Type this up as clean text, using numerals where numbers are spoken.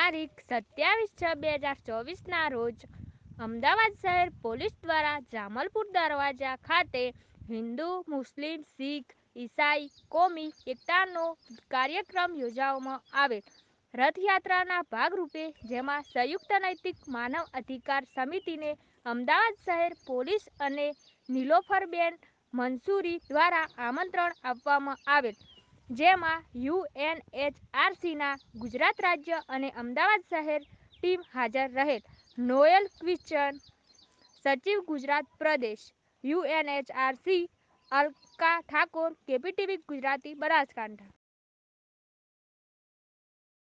તારીખ 27/6/2024ના રોજ અમદાવાદ શહેર પોલીસ દ્વારા જામલપુર દરવાજા ખાતે હિન્દુ, મુસ્લિમ, શીખ, ઈસાઈ કોમી એકતાનો કાર્યક્રમ યોજવામાં આવેલ. રથયાત્રાના ભાગરૂપે જેમાં સંયુક્ત નૈતિક માનવ અધિકાર સમિતિને અમદાવાદ શહેર પોલીસ અને નીલોફરબેન મંસૂરી દ્વારા આમંત્રણ આપવામાં આવેલ, જેમાં UNHRCના ગુજરાત રાજ્ય અને અમદાવાદ શહેર ટીમ હાજર રહેલ. નોએલ ક્રિશ્ચન, સચિવ ગુજરાત પ્રદેશ, UNHRC, અલકા ઠાકોર, KPTV ગુજરાતી, બનાસકાંઠા.